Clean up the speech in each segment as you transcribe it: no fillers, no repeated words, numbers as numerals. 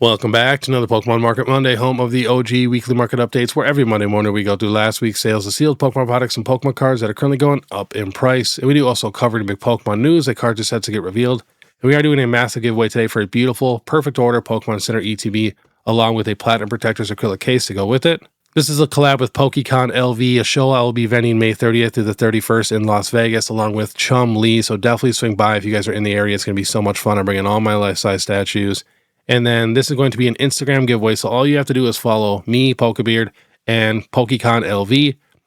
Welcome back to another Pokemon Market Monday, home of the OG weekly market updates, where every Monday morning we go through last week's sales of sealed Pokemon products and Pokemon cards that are currently going up in price. And we do also cover the big Pokemon news that cards are set to get revealed. And we are doing a massive giveaway today for a beautiful, perfect order Pokemon Center ETB, along with a Platinum Protectors acrylic case to go with it. This is a collab with Pokémon LV, a show I will be vending May 30th through the 31st in Las Vegas, along with Chum Lee. So definitely swing by if you guys are in the area. It's going to be so much fun. I'm bringing all my life-size statues. And then this is going to be an Instagram giveaway. So all you have to do is follow me, Pokebeard, and Pokémon LV.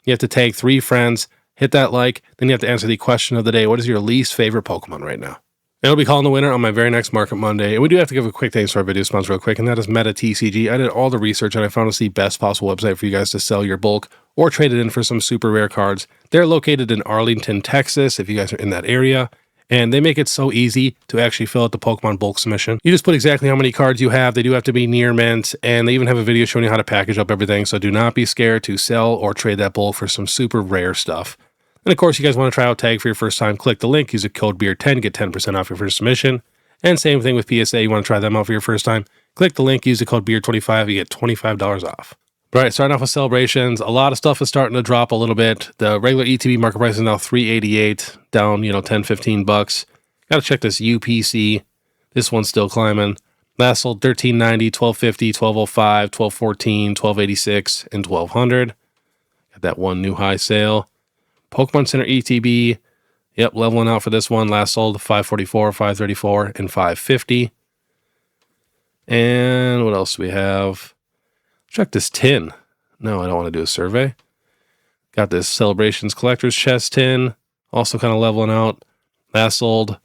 You have to tag 3 friends, hit that like, then you have to answer the question of the day. What is your least favorite Pokemon right now? And I'll be calling the winner on my very next Market Monday. And we do have to give a quick thanks to our video sponsor real quick, and that is METATCG. I did all the research and I found us the best possible website for you guys to sell your bulk or trade it in for some super rare cards. They're located in Arlington, Texas, if you guys are in that area. And they make it so easy to actually fill out the Pokemon bulk submission. You just put exactly how many cards you have. They do have to be near mint, and they even have a video showing you how to package up everything. So do not be scared to sell or trade that bulk for some super rare stuff. And of course, you guys want to try out Tag for your first time, click the link, use the code BEER10, get 10% off your first submission. And same thing with PSA, you want to try them out for your first time, click the link, use the code BEER25, you get $25 off. All right, starting off with celebrations, a lot of stuff is starting to drop a little bit. The regular ETB market price is now $388, down, 10-15 bucks. Got to check this UPC. This one's still climbing. Last sold $13.90, $12.50, $12.05, $12.14, $12.86, and $12.00. Got that one new high sale. Pokemon Center ETB, yep, leveling out for this one. Last sold $5.44, $5.34, and $5.50. And what else do we have? Check this tin. No, I don't want to do a survey. Got this Celebrations Collector's Chest tin. Also kind of leveling out. Last sold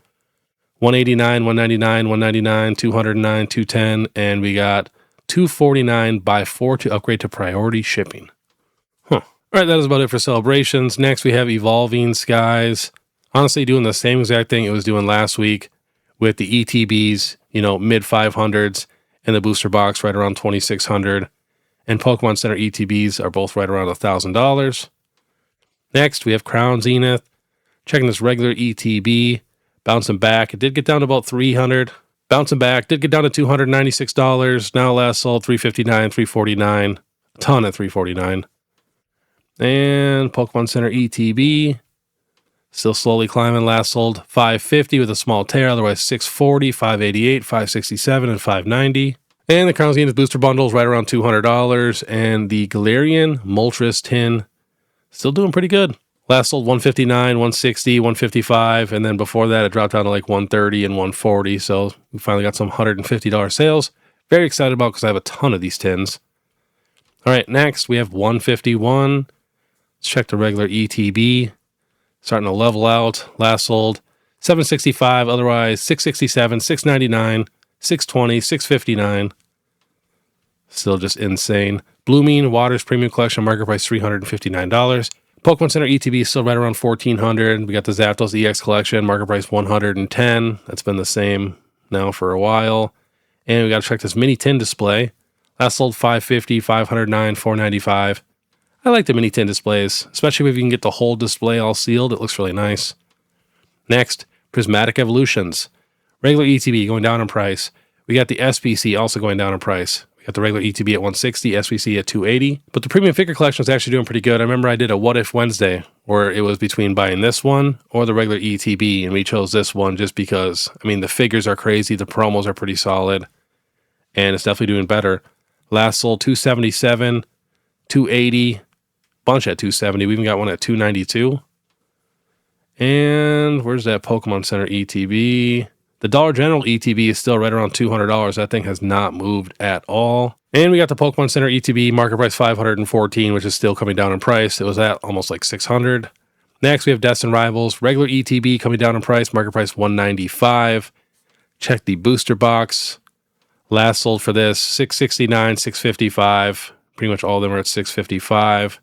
$189, $199, $199, $209, $210, and we got $249 buy 4 to upgrade to priority shipping. All right, that is about it for celebrations. Next, we have Evolving Skies. Honestly, doing the same exact thing it was doing last week with the ETBs, mid 500s, and the booster box right around 2,600. And Pokemon Center ETBs are both right around $1,000. Next, we have Crown Zenith. Checking this regular ETB. Bouncing back. It did get down to about 300. Bouncing back. Did get down to $296. Now last sold $359, $349. A ton at $349. And Pokemon Center ETB. Still slowly climbing. Last sold $550 with a small tear. Otherwise $640, $588, $567, and $590. And the Crown Zenith booster bundle is right around $200. And the Galarian Moltres tin still doing pretty good. Last sold $159, $160, $155. And then before that, it dropped down to like $130 and $140. So we finally got some $150 sales. Very excited about because I have a ton of these tins. All right, next we have 151. Let's check the regular ETB. Starting to level out. Last sold $765. Otherwise $667, $699, $620, $659. Still just insane. Blooming Waters Premium Collection, market price $359. Pokemon Center ETB is still right around $1,400. We got the Zapdos EX Collection, market price $110. That's been the same now for a while. And we got to check this mini tin display. Last sold $550, $509, $495. I like the mini tin displays, especially if you can get the whole display all sealed. It looks really nice. Next, Prismatic Evolutions. Regular ETB going down in price. We got the SPC also going down in price. We got the regular ETB at $160, SPC at $280. But the premium figure collection is actually doing pretty good. I remember I did a What If Wednesday where it was between buying this one or the regular ETB, and we chose this one just because, the figures are crazy, the promos are pretty solid, and it's definitely doing better. Last sold $277, $280, bunch at $270. We even got one at $292. And where's that Pokemon Center ETB? The Dollar General ETB is still right around $200. That thing has not moved at all. And we got the Pokemon Center ETB, market price $514, which is still coming down in price. It was at almost like $600. Next, we have Destined Rivals. Regular ETB coming down in price, market price $195. Check the booster box. Last sold for this, $669, $655. Pretty much all of them are at $655.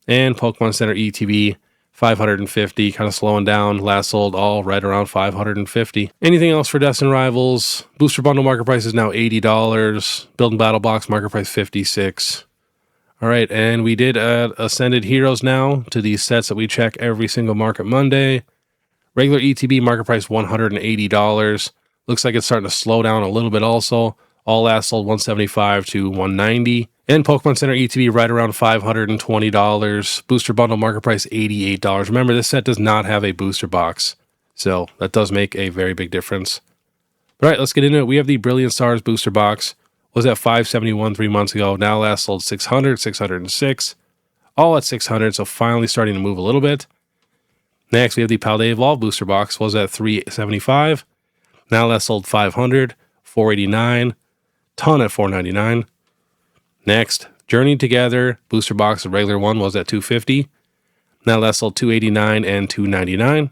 And Pokemon Center ETB, $550, kind of slowing down. Last sold all right around $550. Anything else for Destined Rivals? Booster bundle market price is now $80. Build and Battle Box market price $56. All right, and we did add Ascended Heroes now to these sets that we check every single Market Monday. Regular ETB market price $180. Looks like it's starting to slow down a little bit also. All last sold $175 to $190. And Pokemon Center ETB right around $520. Booster bundle market price $88. Remember, this set does not have a booster box, so that does make a very big difference. All right, let's get into it. We have the Brilliant Stars booster box. Was at $571 3 months ago. Now last sold $600, $606. All at $600, so finally starting to move a little bit. Next, we have the Paldea Evolve booster box. Was at $375. Now last sold $500, $489. Ton at $499. Next, Journey Together booster box, the regular one, was at $250. Now last sold $289 and $299.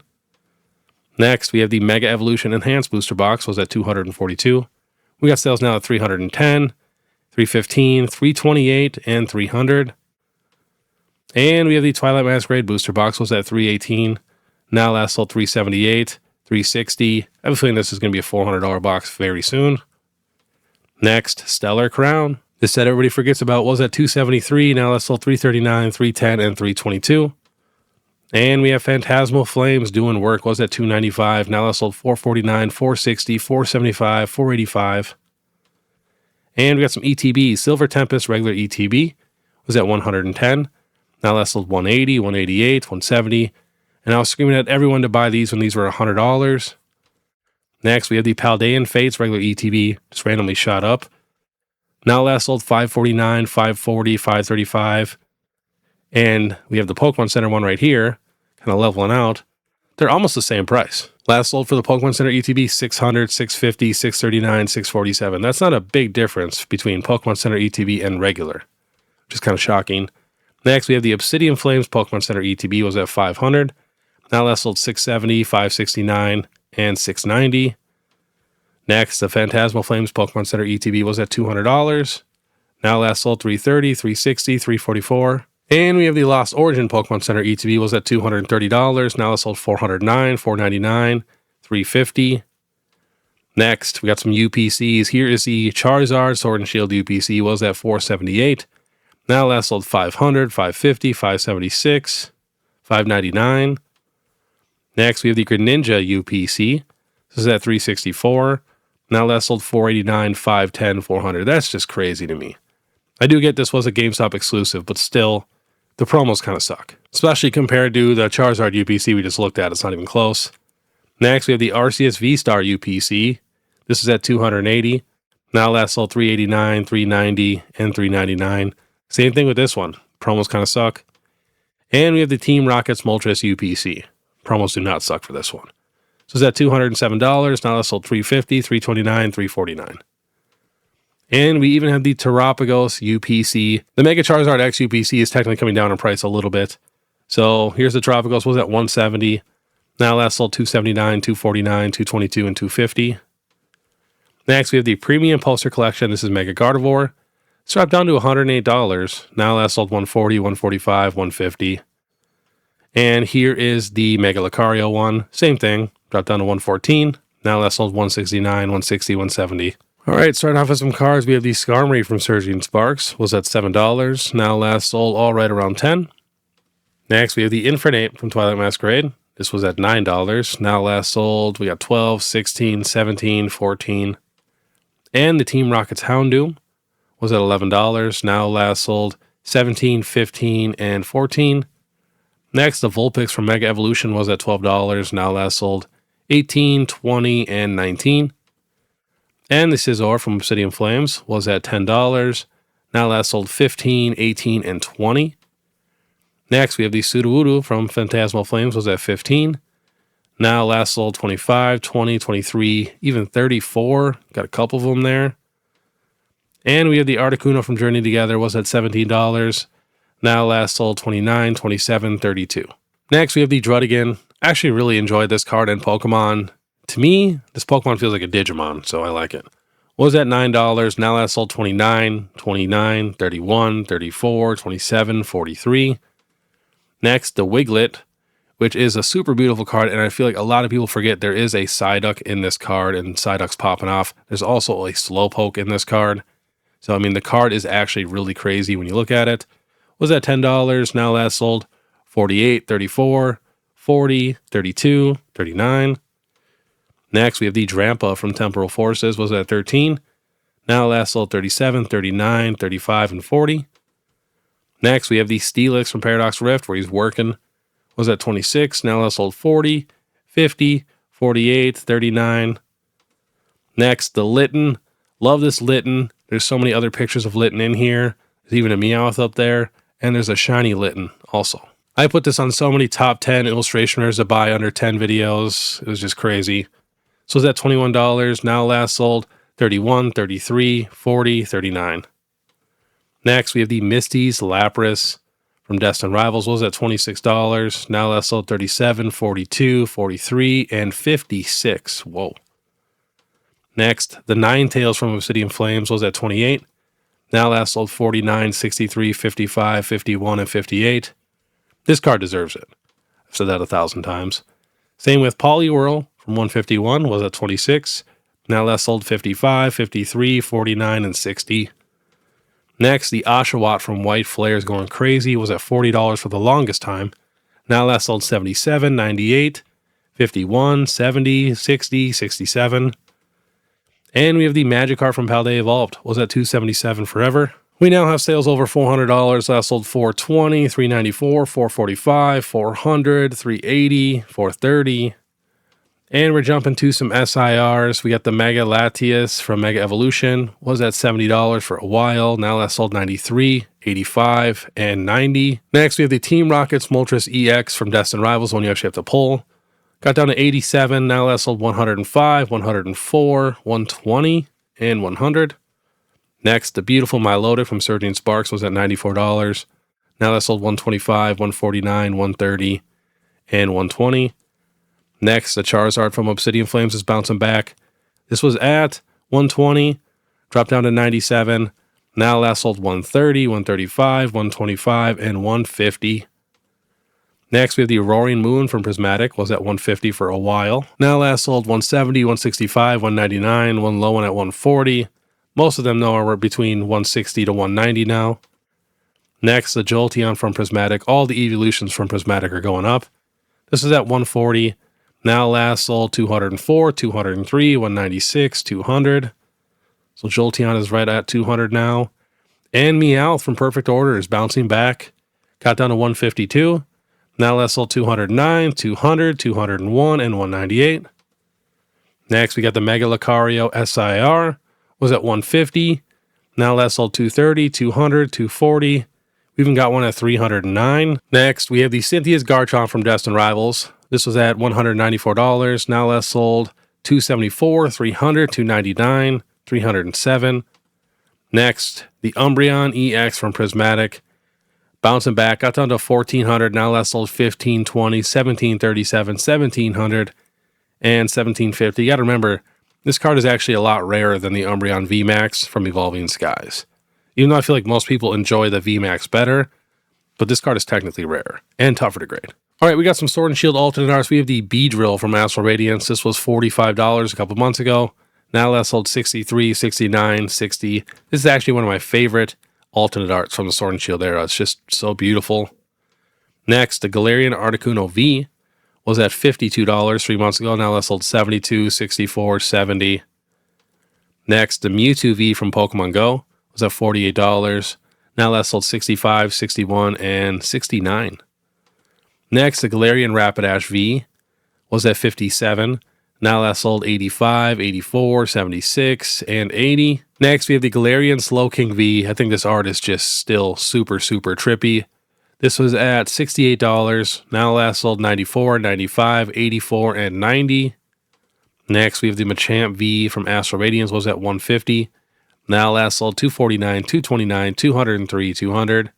Next, we have the Mega Evolution Enhanced booster box, was at $242. We got sales now at $310, $315, $328, and $300. And we have the Twilight Masquerade booster box, was at $318. Now last sold $378, $360. I have a feeling this is going to be a $400 box very soon. Next, Stellar Crown. This set everybody forgets about was at $273. Now last sold $339, $310, and $322. And we have Phantasmal Flames doing work. Was at $295. Now last sold $449, $460, $475, $485. And we got some ETB. Silver Tempest regular ETB was at $110. Now last sold $180, $188, $170. And I was screaming at everyone to buy these when these were $100. Next, we have the Paldean Fates regular ETB. Just randomly shot up. Now last sold $549, $540, $535. And we have the Pokemon Center one right here, kind of leveling out. They're almost the same price. Last sold for the Pokemon Center ETB, $600, $650, $639, $647. That's not a big difference between Pokemon Center ETB and regular, which is kind of shocking. Next, we have the Obsidian Flames Pokemon Center ETB was at $500. Now last sold $670, $569, and $690. Next, the Phantasmal Flames Pokemon Center ETB was at $200. Now last sold $330, $360, $344. And we have the Lost Origin Pokemon Center ETB was at $230. Now last sold $409, $499, $350. Next, we got some UPCs. Here is the Charizard Sword and Shield UPC was at $478. Now last sold $500, $550, $576, $599. Next, we have the Greninja UPC. This is at $364. Now last sold $489, $510, $400. That's just crazy to me. I do get this was a GameStop exclusive, but still, the promos kind of suck. Especially compared to the Charizard UPC we just looked at. It's not even close. Next, we have the Arceus V-Star UPC. This is at $280. Now last sold $389, $390, and $399. Same thing with this one. Promos kind of suck. And we have the Team Rocket's Moltres UPC. Promos do not suck for this one. So it's at $207. Now last sold $350, $329, $349. And we even have the Terapagos UPC. The Mega Charizard X UPC is technically coming down in price a little bit. So here's the Terapagos, was at $170. Now last sold $279, $249, $222, and $250. Next, we have the Premium Poster Collection. This is Mega Gardevoir. It's dropped down to $108. Now last sold $140, $145, $150. And here is the Mega Lucario one. Same thing. Dropped down to $114. Now last sold $169, $160, $170. All right, starting off with some cards, we have the Skarmory from Surging Sparks. Was at $7. Now last sold all right around $10. Next, we have the Infernape from Twilight Masquerade. This was at $9. Now last sold, we got 12, 16, 17, 14. And the Team Rocket's Houndoom was at $11. Now last sold 17, 15, and 14. Next, the Vulpix from Mega Evolution was at $12. Now last sold 18, 20, and 19. And the Scizor from Obsidian Flames was at $10. Now last sold 15, 18, and 20. Next, we have the Sudowoodo from Phantasmal Flames was at 15. Now last sold 25, 20, 23, even 34. Got a couple of them there. And we have the Articuno from Journey Together was at $17. Now last sold 29, 27, 32. Next, we have the Druddigon. I actually really enjoyed this card in Pokemon. To me, this Pokemon feels like a Digimon, so I like it. Was at $9. Now last sold 29, 29, 31, 34, 27, 43. Next, the Wiglet, which is a super beautiful card, and I feel like a lot of people forget there is a Psyduck in this card, and Psyduck's popping off. There's also a Slowpoke in this card. So, I mean, the card is actually really crazy when you look at it. Was at $10. Now last sold 48, 34, 40, 32, 39. Next, we have the Drampa from Temporal Forces. Was at $13. Now last sold 37, 39, 35, and 40. Next, we have the Steelix from Paradox Rift, where he's working. Was at 26. Now last sold 40, 50, 48, 39. Next, the Litten. Love this Litten. There's so many other pictures of Litten in here. There's even a Meowth up there. And there's a shiny Litten also. I put this on so many top 10 illustrationers to buy under 10 videos. It was just crazy. So it's at $21. Now last sold 31, 33, 40, 39. Next, we have the Misty's Lapras from Destined Rivals. Was at $26. Now last sold 37, 42, 43, and 56. Whoa. Next, the Ninetales from Obsidian Flames was at 28. Now last sold 49, 63, 55, 51, and 58. This card deserves it. I've said that 1,000 times. Same with Poliwhirl from 151 was at 26. Now last sold 55, 53, 49, and 60. Next, the Oshawott from White Flare is going crazy. Was at $40 for the longest time. Now last sold 77, 98, 51, 70, 60, 67. And we have the Magikarp from Paldea Evolved. Was at $277 forever. We now have sales over $400. Last sold $420, $394, $445, $400, $380, $430. And we're jumping to some SIRs. We got the Mega Latias from Mega Evolution. Was at $70 for a while. Now last sold $93, $85, and $90. Next, we have the Team Rockets Moltres EX from Destined Rivals, one you actually have to pull. Got down to $87. Now last sold $105, $104, $120, and $100. Next, the beautiful Milotic from Surging Sparks was at $94. Now last sold $125, $149, $130, and $120. Next, the Charizard from Obsidian Flames is bouncing back. This was at $120, dropped down to $97. Now last sold $130, $135, $125, and $150. Next, we have the Roaring Moon from Prismatic, was at $150 for a while. Now last sold $170, $165, $199, one low one at $140. Most of them, though, are between $160 to $190 now. Next, the Jolteon from Prismatic. All the evolutions from Prismatic are going up. This is at $140. Now last sold $204, $203, $196, $200. So Jolteon is right at $200 now. And Meowth from Perfect Order is bouncing back. Got down to $152. Now last sold $209, $200, $201, and $198. Next, we got the Mega Lucario SIR. Was at $150. Now last sold $230, $200, $240. We even got one at $309. Next, we have the Cynthia's Garchomp from Destined Rivals. This was at $194. Now last sold $274, $300, $299, $307. Next, the Umbreon EX from Prismatic. Bouncing back, got down to $1,400. Now last sold $1,520, $1,737, $1,700, and $1,750. You got to remember, this card is actually a lot rarer than the Umbreon VMAX from Evolving Skies. Even though I feel like most people enjoy the VMAX better, but this card is technically rare and tougher to grade. All right, we got some Sword and Shield alternate arts. We have the Beedrill from Astral Radiance. This was $45 a couple months ago. Now last sold $63, $69, $60. This is actually one of my favorite alternate arts from the Sword and Shield era. It's just so beautiful. Next, the Galarian Articuno V was at $52 3 months ago. Now last sold $72, $64, $70. Next, the Mewtwo V from Pokemon Go was at $48. Now last sold $65, $61, and $69. Next, the Galarian Rapidash V was at $57. Now last sold $85, $84, $76, and $80. Next, we have the Galarian Slowking V. I think this art is just still super, super trippy. This was at $68. Now last sold $94, $95, $84, and $90. Next, we have the Machamp V from Astral Radiance was at $150. Now last sold $249, $229, $203, $200.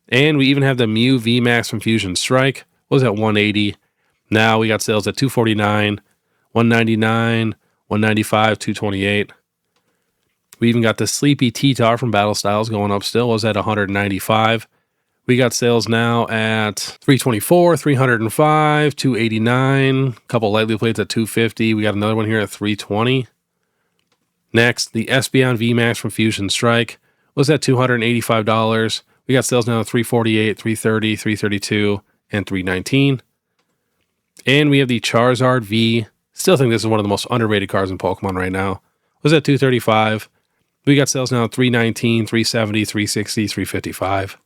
And we even have the Mew VMAX from Fusion Strike was at $180. Now we got sales at $249, $199, $195, $228. We even got the Sleepy T-Tar from Battle Styles going up still, was at $195. We got sales now at $324, $305, $289. A couple lightly plates at $250. We got another one here at $320. Next, the Espeon VMAX from Fusion Strike was at $285. We got sales now at $348, $330, $332, and $319. And we have the Charizard V. Still think this is one of the most underrated cards in Pokemon right now. Was at $235. We got sales now at $319, $370, $360, $355.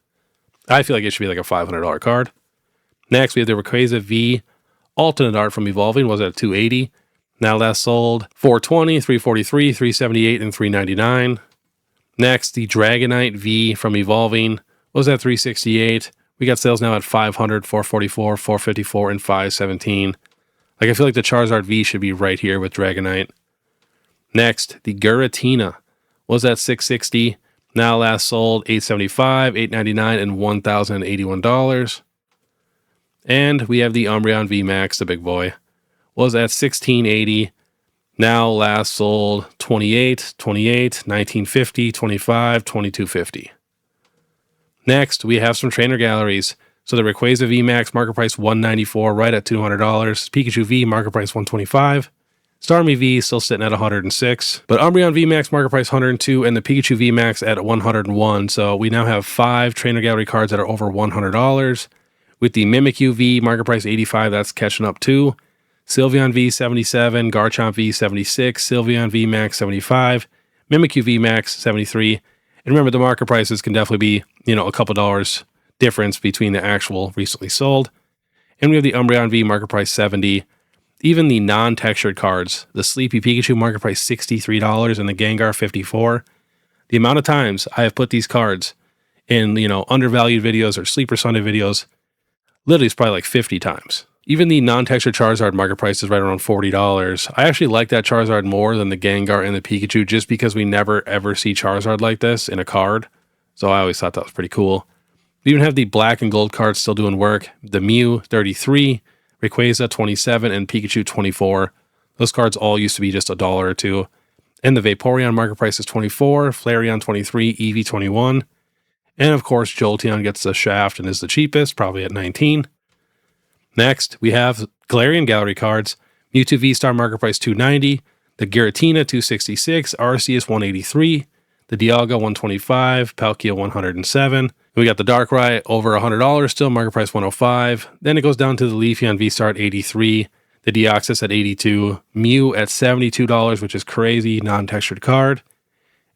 I feel like it should be like a $500 card. Next, we have the Rayquaza V alternate art from Evolving, was at $280. Now last sold $420, $343, $378, and $399. Next, the Dragonite V from Evolving was at $368. We got sales now at $500, $444, $454, and $517. Like, I feel like the Charizard V should be right here with Dragonite. Next, the Giratina was at $660. Now last sold $875, $899, and $1,081. And we have the Umbreon V Max, the big boy, was at $1680. Now last sold $28, $28, $1950, $25, $2250. Next, we have some trainer galleries. So the Rayquaza V Max, market price $194, right at $200. Pikachu V, market price $125. Starmie V still sitting at $106. But Umbreon V Max, market price $102, and the Pikachu V Max at $101. So we now have 5 trainer gallery cards that are over $100. With the Mimikyu V, market price $85, that's catching up too. Sylveon V, $77. Garchomp V, $76. Sylveon V Max, $75. Mimikyu V Max, $73. And remember, the market prices can definitely be, a couple dollars difference between the actual recently sold. And we have the Umbreon V market price $70. Even the non-textured cards, the Sleepy Pikachu market price $63 and the Gengar $54. The amount of times I have put these cards in, undervalued videos or Sleeper Sunday videos, literally it's probably like 50 times. Even the non-textured Charizard market price is right around $40. I actually like that Charizard more than the Gengar and the Pikachu just because we never ever see Charizard like this in a card. So I always thought that was pretty cool. We even have the black and gold cards still doing work. The Mew, $33, Rayquaza, $27, and Pikachu, $24. Those cards all used to be just $1 or $2. And the Vaporeon market price is $24, Flareon, $23, Eevee, $21. And of course, Jolteon gets the shaft and is the cheapest, probably at $19. Next, we have Galarian Gallery cards. Mewtwo V-Star market price $290. The Giratina, $266. Arceus, $183. The Dialga, $125. Palkia, $107. We got the Darkrai over $100 still, market price $105. Then it goes down to the Leafeon V-Star at $83. The Deoxys at $82. Mew at $72, which is crazy, non-textured card.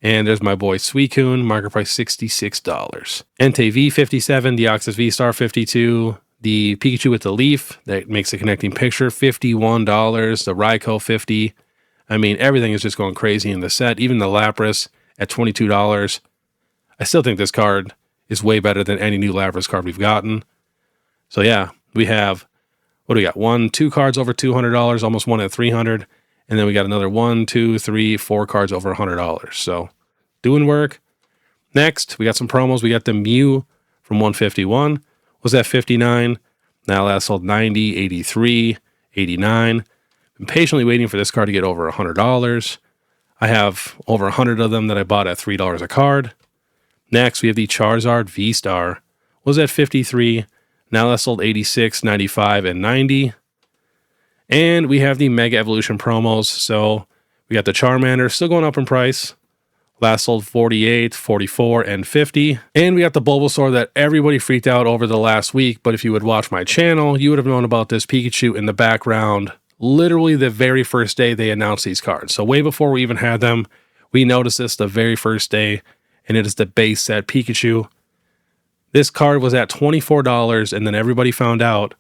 And there's my boy Suicune, market price $66. Entei V, $57. Deoxys V-Star, $52. The Pikachu with the leaf that makes a connecting picture, $51. The Raikou, $50. I mean, everything is just going crazy in the set. Even the Lapras at $22. I still think this card is way better than any new Lapras card we've gotten. So yeah, we have, what do we got? 2 cards over $200, almost one at $300. And then we got another 1, 2, 3, 4 cards over $100. So doing work. Next, we got some promos. We got the Mew from 151. Was at $59. Now last sold $90, $83, $89. Been patiently waiting for this card to get over $100. I have over 100 of them that I bought at $3 a card. Next, we have the Charizard V-Star. Was at $53. Now last sold $86, $95, and $90. And we have the Mega Evolution promos. So we got the Charmander still going up in price. Last sold $48, $44, and $50. And we got the Bulbasaur that everybody freaked out over the last week. But if you would watch my channel, you would have known about this Pikachu in the background literally the very first day they announced these cards. So way before we even had them, we noticed this the very first day. And it is the base set Pikachu. This card was at $24, and then everybody found out,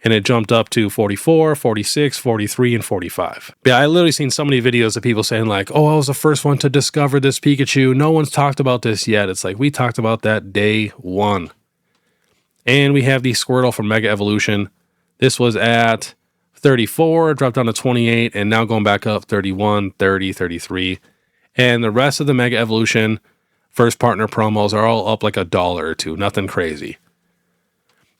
and it jumped up to $44, $46, $43, and $45. Yeah, I literally seen so many videos of people saying like, oh, I was the first one to discover this Pikachu. No one's talked about this yet. It's like, we talked about that day one. And we have the Squirtle from Mega Evolution. This was at 34, dropped down to 28, and now going back up 31, 30, 33. And the rest of the Mega Evolution first partner promos are all up like $1 or $2, nothing crazy.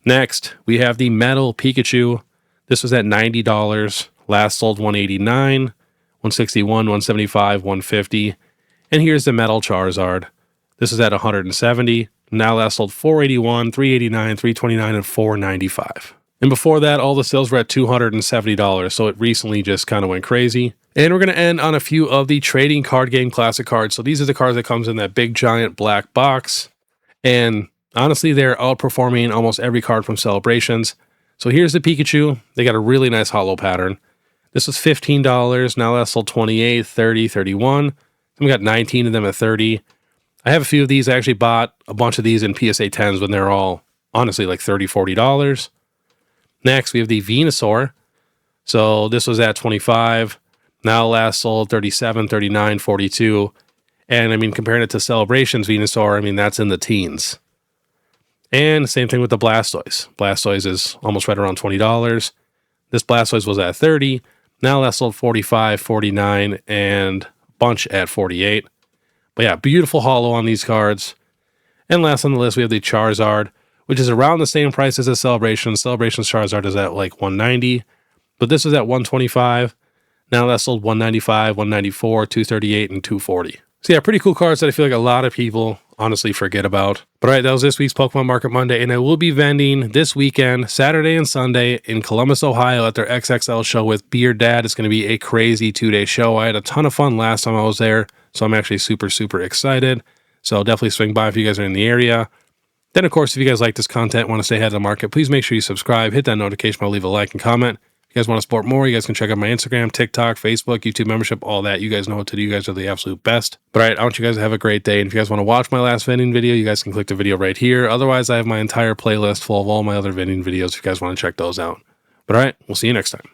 Next, we have the Metal Pikachu. This was at $90. Last sold $189, $161, $175, $150. And here's the Metal Charizard. This is at $170. Now last sold $481, $389, $329, and $495. And before that, all the sales were at $270, so it recently just kind of went crazy. And we're going to end on a few of the trading card game classic cards. So these are the cards that comes in that big giant black box. And honestly, they're outperforming almost every card from Celebrations. So here's the Pikachu. They got a really nice holo pattern. This was $15. Now that's sold $28, $30, $31. We got 19 of them at 30. I have a few of these. I actually bought a bunch of these in PSA 10s when they're all honestly like $30, $40. Next, we have the Venusaur. So this was at 25. Now last sold 37, 39, 42. And I mean, comparing it to Celebrations Venusaur, I mean, that's in the teens. And same thing with the Blastoise. Blastoise is almost right around $20. This Blastoise was at 30. Now last sold 45, 49, and a bunch at 48. But yeah, beautiful holo on these cards. And last on the list, we have the Charizard, which is around the same price as the Celebration. Celebration's Charizard is at like 190, but this was at 125. Now that sold 195, 194, 238, and 240. So yeah, pretty cool cards that I feel like a lot of people honestly forget about. But all right, that was this week's Pokemon Market Monday, and I will be vending this weekend, Saturday and Sunday, in Columbus, Ohio at their XXL show with Beard Dad. It's going to be a crazy 2-day show. I had a ton of fun last time I was there, so I'm actually super, super excited. So definitely swing by if you guys are in the area. Then, of course, if you guys like this content, want to stay ahead of the market, please make sure you subscribe, hit that notification bell, leave a like and comment. If you guys want to support more, you guys can check out my Instagram, TikTok, Facebook, YouTube membership, all that. You guys know what to do. You guys are the absolute best. But all right, I want you guys to have a great day. And if you guys want to watch my last vending video, you guys can click the video right here. Otherwise, I have my entire playlist full of all my other vending videos if you guys want to check those out. But all right, we'll see you next time.